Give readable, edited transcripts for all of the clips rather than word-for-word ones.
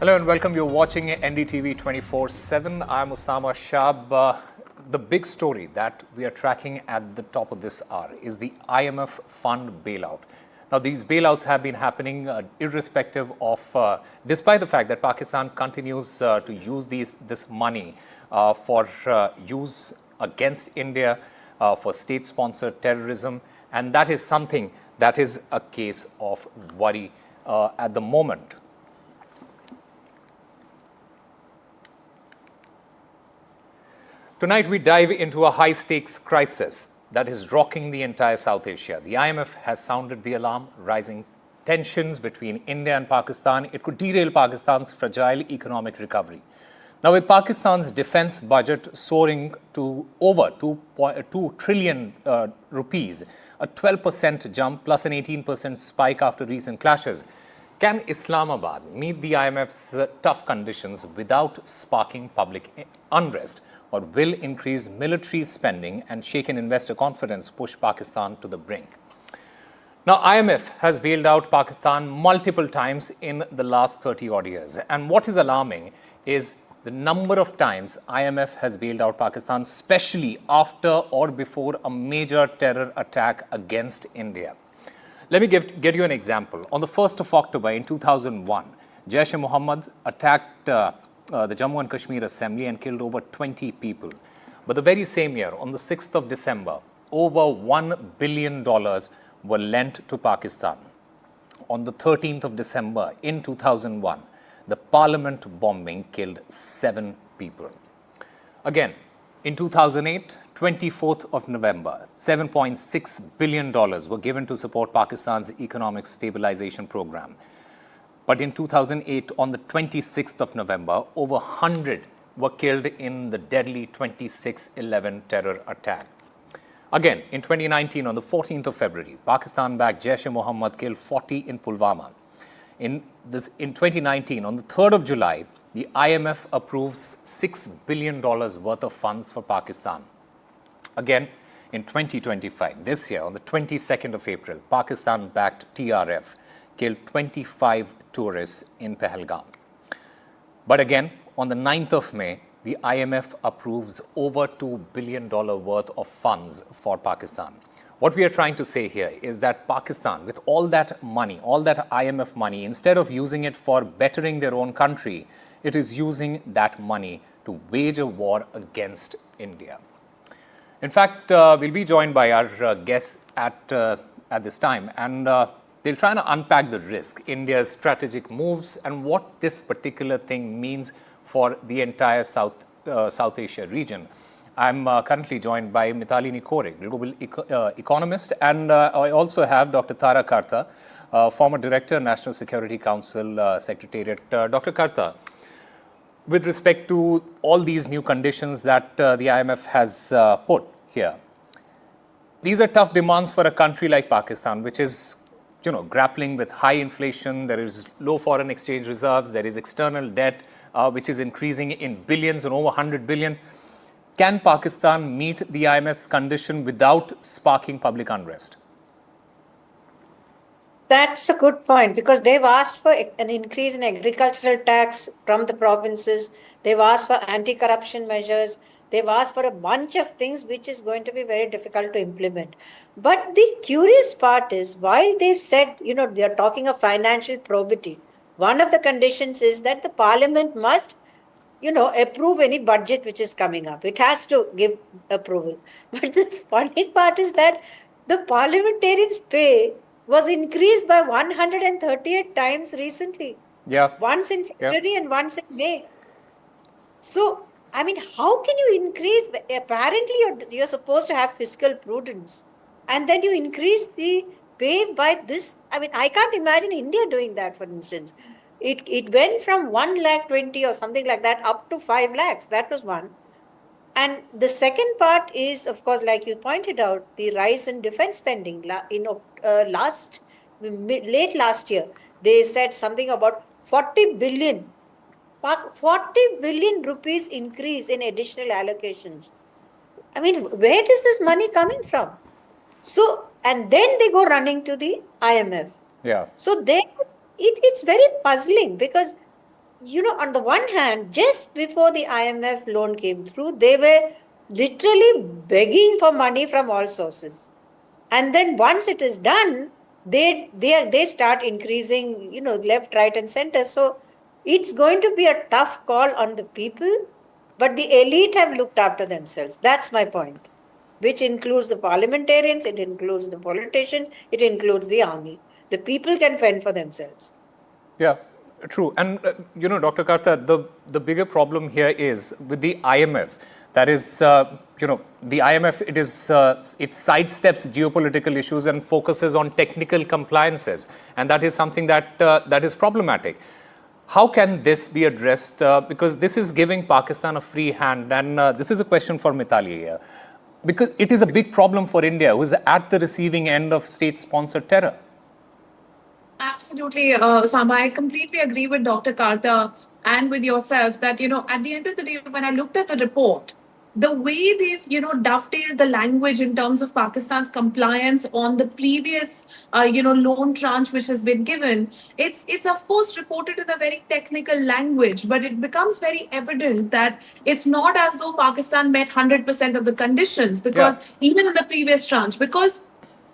Hello and welcome. You're watching NDTV 24/7. I'm Osama Shab. The big story that we are tracking at the top of this hour is the IMF fund bailout. Now, these bailouts have been happening irrespective of, despite the fact that Pakistan continues to use this money for use against India, for state-sponsored terrorism, and that is something that is a case of worry at the moment. Tonight, we dive into a high-stakes crisis that is rocking the entire South Asia. The IMF has sounded the alarm. Rising tensions between India and Pakistan, it could derail Pakistan's fragile economic recovery. Now, with Pakistan's defense budget soaring to over 2 trillion rupees, a 12% jump plus an 18% spike after recent clashes, can Islamabad meet the IMF's tough conditions without sparking public unrest? Or will increased military spending and shaken investor confidence push Pakistan to the brink? Now, IMF has bailed out Pakistan multiple times in the last 30-odd years. And what is alarming is the number of times IMF has bailed out Pakistan, especially after or before a major terror attack against India. Let me get you an example. On the 1st of October in 2001, Jaish-e-Mohammed attacked the Jammu and Kashmir Assembly and killed over 20 people. But the very same year, on the 6th of December, over $1 billion were lent to Pakistan. On the 13th of December in 2001, the parliament bombing killed 7 people. Again, in 2008, 24th of November, $7.6 billion were given to support Pakistan's economic stabilization program. But in 2008, on the 26th of November, over 100 were killed in the deadly 26/11 terror attack. Again, in 2019, on the 14th of February, Pakistan-backed Jaish-e-Mohammed killed 40 in Pulwama. In 2019, on the 3rd of July, the IMF approves $6 billion worth of funds for Pakistan. Again, in 2025, this year, on the 22nd of April, Pakistan-backed TRF killed 25 tourists in Pahalgam. But again, on the 9th of May, the IMF approves over $2 billion worth of funds for Pakistan. What we are trying to say here is that Pakistan, with all that money, all that IMF money, instead of using it for bettering their own country, it is using that money to wage a war against India. In fact, we'll be joined by our guests at this time, and they'll try to unpack the risk, India's strategic moves, and what this particular thing means for the entire South Asia region. I'm currently joined by Mitali Nikore, global economist, and I also have Dr. Tara Karta, former Director, National Security Council Secretariat. Dr. Karta, with respect to all these new conditions that the IMF has put here, these are tough demands for a country like Pakistan, which is grappling with high inflation. There is low foreign exchange reserves. There is external debt, which is increasing in billions and over 100 billion. Can Pakistan meet the IMF's condition without sparking public unrest? That's a good point, because they've asked for an increase in agricultural tax from the provinces. They've asked for anti-corruption measures. They've asked for a bunch of things which is going to be very difficult to implement. But the curious part is, while they've said, they're talking of financial probity, one of the conditions is that the parliament must, approve any budget which is coming up. It has to give approval. But the funny part is that the parliamentarians' pay was increased by 138 times recently. Yeah. Once in February and once in May. So, how can you increase? Apparently, you're supposed to have fiscal prudence, and then you increase the pay by this. I can't imagine India doing that, for instance. It went from 1,20,000 or something like that up to 5 lakhs. That was one. And the second part is, of course, like you pointed out, the rise in defense spending. Late last year, they said something about 40 billion rupees increase in additional allocations. Where is this money coming from? So, and then they go running to the IMF. Yeah. So it's very puzzling, because on the one hand, just before the IMF loan came through, they were literally begging for money from all sources. And then once it is done, they start increasing, left, right, and center. So it's going to be a tough call on the people, but the elite have looked after themselves. That's my point. Which includes the parliamentarians, it includes the politicians, it includes the army. The people can fend for themselves. Yeah, true. And Dr. Karta, the bigger problem here is with the IMF. That is, the IMF. It sidesteps geopolitical issues and focuses on technical compliances, and that is something that is problematic. How can this be addressed? Because this is giving Pakistan a free hand, and this is a question for Mitali here, because it is a big problem for India, who is at the receiving end of state-sponsored terror. Absolutely, Sama. I completely agree with Dr. Karta and with yourself that, at the end of the day, when I looked at the report, the way they've, dovetailed the language in terms of Pakistan's compliance on the previous, loan tranche which has been given, it's of course reported in a very technical language, but it becomes very evident that it's not as though Pakistan met 100% of the conditions, because even in the previous tranche, because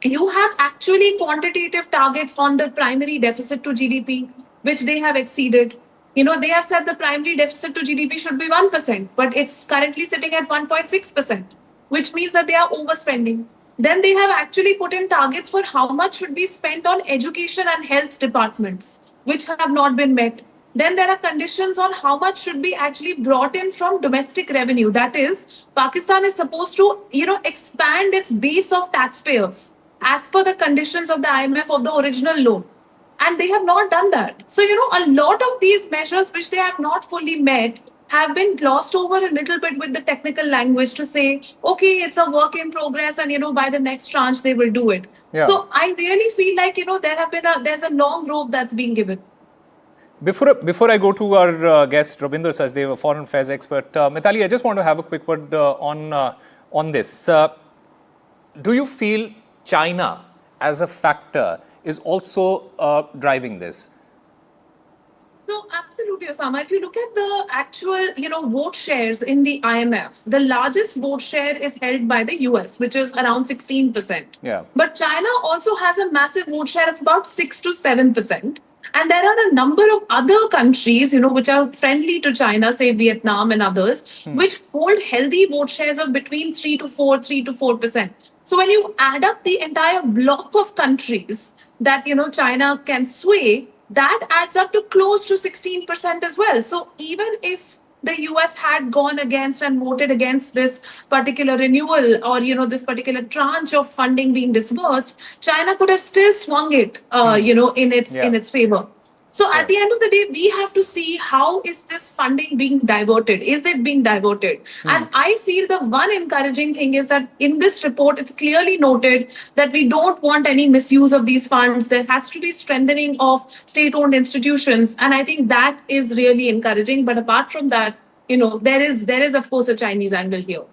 you have actually quantitative targets on the primary deficit to GDP, which they have exceeded. They have said the primary deficit to GDP should be 1%, but it's currently sitting at 1.6%, which means that they are overspending. Then they have actually put in targets for how much should be spent on education and health departments, which have not been met. Then there are conditions on how much should be actually brought in from domestic revenue. That is, Pakistan is supposed to, expand its base of taxpayers as per the conditions of the IMF of the original loan. And they have not done that. So, a lot of these measures which they have not fully met have been glossed over a little bit with the technical language to say, okay, it's a work in progress, and by the next tranche they will do it. Yeah. So I really feel like there's a long rope that's being given. Before I go to our guest Rabinder Sachdev, a foreign affairs expert, Mitali, I just want to have a quick word on this. Do you feel China as a factor is also driving this? So absolutely, Osama. If you look at the actual, vote shares in the IMF, the largest vote share is held by the US, which is around 16%. Yeah. But China also has a massive vote share of about 6 to 7%. And there are a number of other countries, which are friendly to China, say Vietnam and others, which hold healthy vote shares of between 3 to 4%. So when you add up the entire block of countries that, China can sway, that adds up to close to 16% as well. So even if the US had gone against and voted against this particular renewal, or this particular tranche of funding being disbursed, China could have still swung it in its favor. So at the end of the day, we have to see how is this funding being diverted? Is it being diverted? And I feel the one encouraging thing is that in this report, it's clearly noted that we don't want any misuse of these funds. There has to be strengthening of state-owned institutions. And I think that is really encouraging. But apart from that, there is of course a Chinese angle here.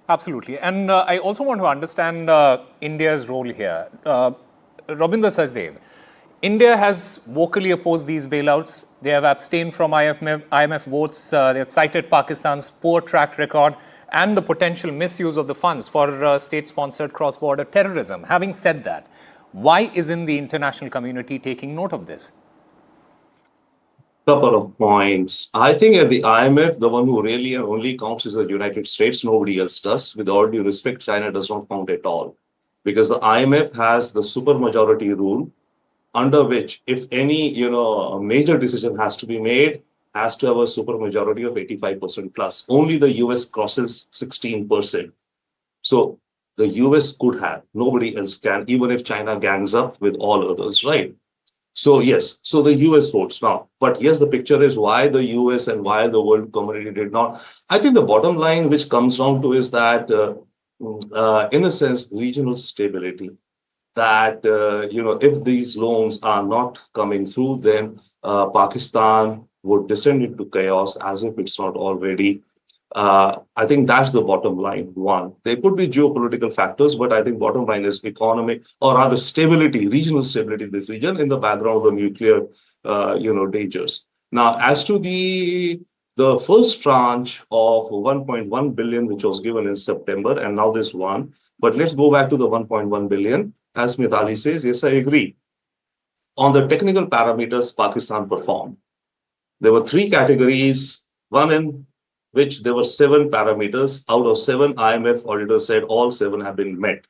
Absolutely. And I also want to understand India's role here. Rabinder Sachdev, India has vocally opposed these bailouts. They have abstained from IMF votes. They have cited Pakistan's poor track record and the potential misuse of the funds for state-sponsored cross-border terrorism. Having said that, why isn't the international community taking note of this? Couple of points. I think at the IMF, the one who really and only counts is the United States. Nobody else does. With all due respect, China does not count at all. Because the IMF has the supermajority rule, under which if any major decision has to be made, has to have a supermajority of 85% plus. Only the US crosses 16%. So the US could have, nobody else can, even if China gangs up with all others, right? So yes, so the US votes now. But yes, the picture is why the US and why the world community did not. I think the bottom line which comes down to is that, in a sense, regional stability. That, if these loans are not coming through, then Pakistan would descend into chaos as if it's not already. I think that's the bottom line. One, there could be geopolitical factors, but I think bottom line is economic, or rather stability, regional stability in this region in the background of the nuclear, dangers. Now, as to the first tranche of 1.1 billion, which was given in September, and now this one, but let's go back to the 1.1 billion. As Mithali says, yes, I agree. On the technical parameters, Pakistan performed. There were three categories, one in which there were 7 parameters. Out of 7, IMF auditors said all 7 have been met.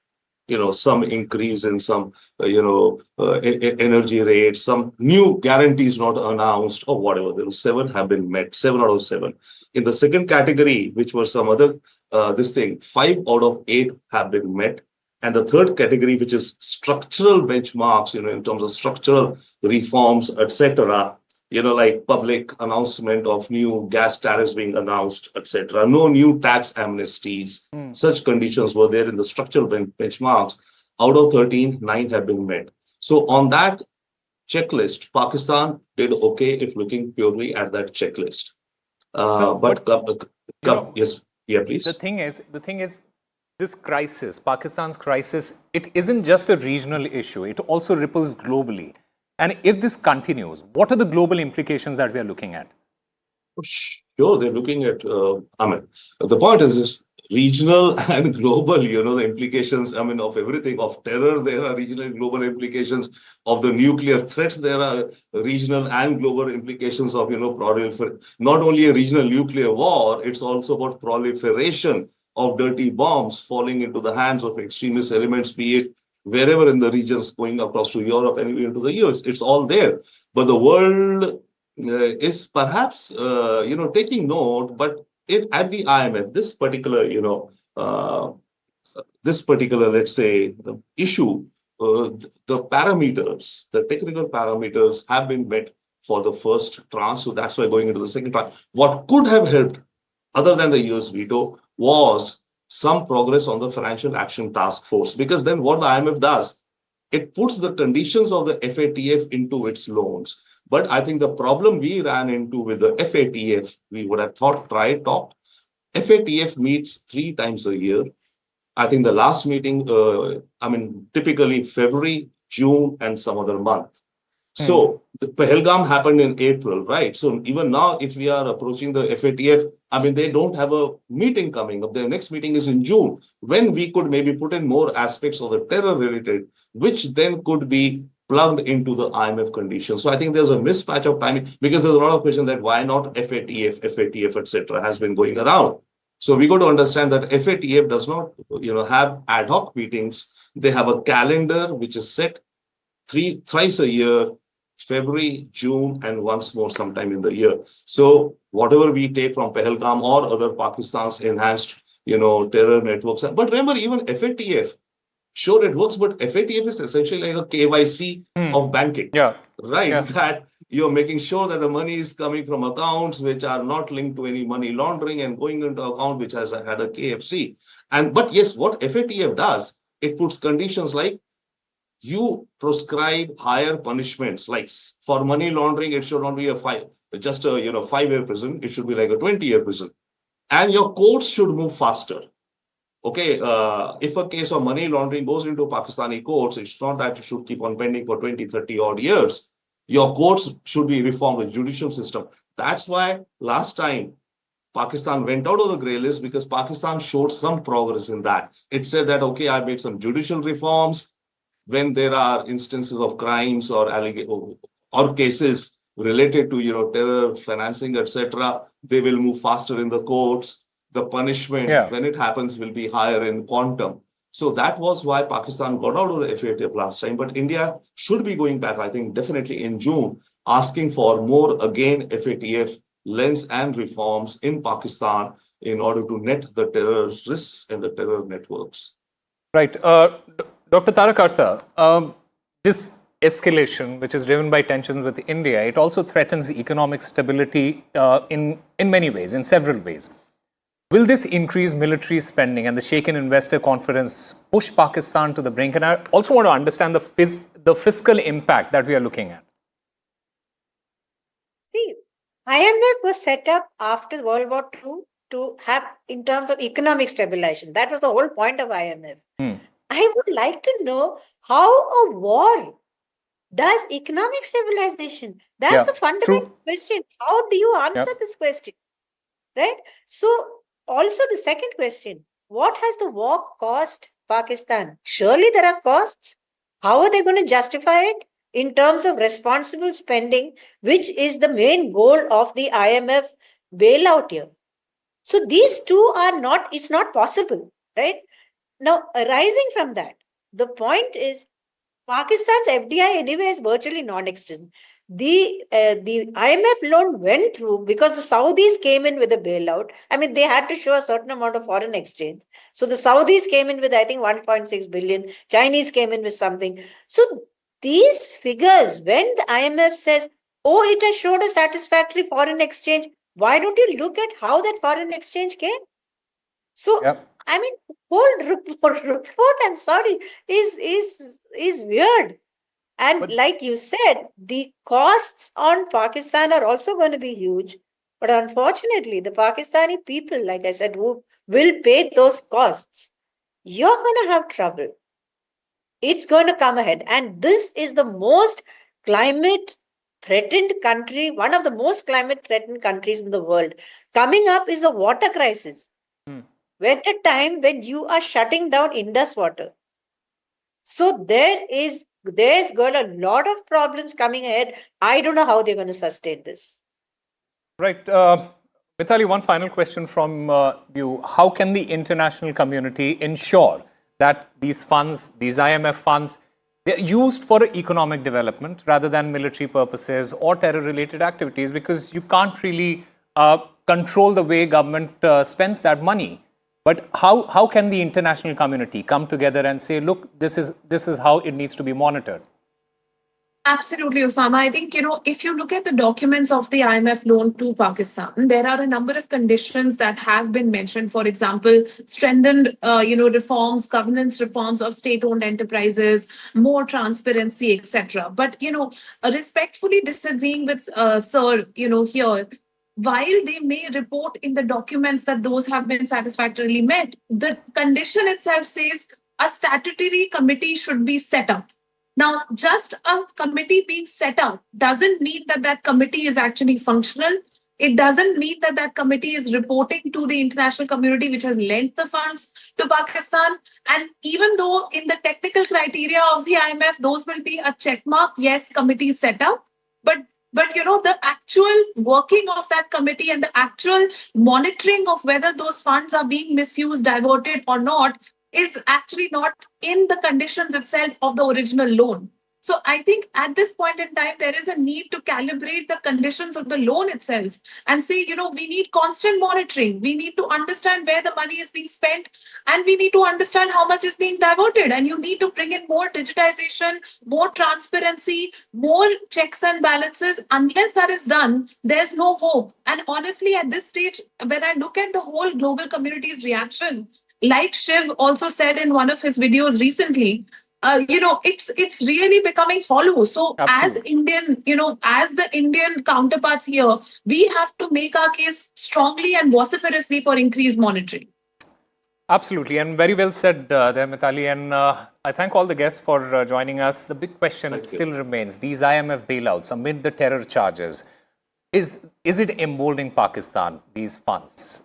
Some increase in some, energy rates, some new guarantees not announced, or whatever. There were 7 have been met, 7 out of 7. In the second category, which were some other, 5 out of 8 have been met. And the third category, which is structural benchmarks, in terms of structural reforms, etc., like public announcement of new gas tariffs being announced, etc. No new tax amnesties. Such conditions were there in the structural benchmarks. Out of 13, 9 have been met. So on that checklist, Pakistan did okay if looking purely at that checklist. Yes, yeah, please. The thing is, this crisis, Pakistan's crisis, it isn't just a regional issue. It also ripples globally. And if this continues, what are the global implications that we are looking at? Sure, they're looking at, the point is regional and global, the implications, of everything, of terror, there are regional and global implications, of the nuclear threats, there are regional and global implications of, not only a regional nuclear war, it's also about proliferation of dirty bombs falling into the hands of extremist elements, be it wherever in the regions going across to Europe and even to the US. It's all there. But the world is perhaps, taking note, but at the IMF, this particular, let's say, issue, the parameters, the technical parameters have been met for the first tranche. So that's why going into the second tranche. What could have helped, other than the US veto, was some progress on the Financial Action Task Force. Because then what the IMF does, it puts the conditions of the FATF into its loans. But I think the problem we ran into with the FATF, we would have talked. FATF meets 3 times a year. I think the last meeting, typically February, June, and some other month. So the Pahalgam happened in April, right? So even now, if we are approaching the FATF, they don't have a meeting coming up. Their next meeting is in June, when we could maybe put in more aspects of the terror related, which then could be plugged into the IMF conditions. So I think there's a mismatch of timing, because there's a lot of question that why not FATF, etc. has been going around. So we got to understand that FATF does not, have ad hoc meetings. They have a calendar which is set thrice a year, February, June, and once more sometime in the year. So whatever we take from Pahalgam or other Pakistan's enhanced, terror networks. But remember, even FATF, sure it works, but FATF is essentially like a KYC of banking. Yeah. Right? Yeah. That you're making sure that the money is coming from accounts which are not linked to any money laundering and going into account which has had a KFC. But yes, what FATF does, it puts conditions like you prescribe higher punishments. Like for money laundering, it should not be a 5-year prison. It should be like a 20-year prison. And your courts should move faster. Okay, if a case of money laundering goes into Pakistani courts, it's not that it should keep on pending for 20, 30 odd years. Your courts should be reformed, the judicial system. That's why last time Pakistan went out of the grey list, because Pakistan showed some progress in that. It said that, okay, I made some judicial reforms. When there are instances of crimes or cases related to terror financing, etc., they will move faster in the courts. The punishment when it happens will be higher in quantum. So that was why Pakistan got out of the FATF last time. But India should be going back, I think, definitely in June, asking for more again FATF lens and reforms in Pakistan in order to net the terror risks and the terror networks. Right. Dr. Tarakarta, this escalation, which is driven by tensions with India, it also threatens economic stability in many ways, in several ways. Will this increase military spending and the shaken investor confidence push Pakistan to the brink? And I also want to understand the fiscal impact that we are looking at. See, IMF was set up after World War II to have, in terms of economic stabilization. That was the whole point of IMF. I would like to know how a war does economic stabilization? That's Yeah, the fundamental true. question. How do you Yeah. answer this question? Right? So, also the second question, what has the war cost Pakistan? Surely there are costs. How are they going to justify it in terms of responsible spending, which is the main goal of the IMF bailout here? So these two are not, it's not possible, right? Now, arising from that, the point is Pakistan's FDI anyway is virtually non-existent. The IMF loan went through because the Saudis came in with a bailout. I mean, they had to show a certain amount of foreign exchange. So the Saudis came in with, I think, 1.6 billion. Chinese came in with something. So these figures, when the IMF says, oh, it has showed a satisfactory foreign exchange, why don't you look at how that foreign exchange came? So, Yeah. I mean, whole report, I'm sorry, is weird. And But like you said, the costs on Pakistan are also going to be huge. But unfortunately, the Pakistani people, like I said, who will pay those costs, you're going to have trouble. It's going to come ahead. And this is the most climate threatened country, one of the most climate threatened countries in the world. Coming up is a water crisis. At a time when you are shutting down Indus water. So there's got a lot of problems coming ahead. I don't know how they're going to sustain this. right, Mithali, one final question from you. How can the international community ensure that these funds, these IMF funds, they're used for economic development rather than military purposes or terror-related activities? Because you can't really control the way government spends that money. But how can the international community come together and say, look, this is how it needs to be monitored? Absolutely, Osama. I think, if you look at the documents of the IMF loan to Pakistan, there are a number of conditions that have been mentioned. For example, strengthened, reforms, governance reforms of state-owned enterprises, more transparency, etc. But, respectfully disagreeing with Sir, here, while they may report in the documents that those have been satisfactorily met, the condition itself says a statutory committee should be set up. Now, just a committee being set up doesn't mean that that committee is actually functional. It doesn't mean that that committee is reporting to the international community, which has lent the funds to Pakistan. And even though in the technical criteria of the IMF, those will be a check mark, yes, committee set up. But the actual working of that committee and the actual monitoring of whether those funds are being misused, diverted, or not is actually not in the conditions itself of the original loan. So I think at this point in time, there is a need to calibrate the conditions of the loan itself and say, we need constant monitoring. We need to understand where the money is being spent and we need to understand how much is being diverted. And you need to bring in more digitization, more transparency, more checks and balances. Unless that is done, there's no hope. And honestly, at this stage, when I look at the whole global community's reaction, like Shiv also said in one of his videos recently, it's really becoming hollow. So as Absolutely. Indian, as the Indian counterparts here, we have to make our case strongly and vociferously for increased monitoring. Absolutely, and very well said there, Mithali. And I thank all the guests for joining us. The big question still remains: these IMF bailouts amid the terror charges, is it emboldening Pakistan? These funds.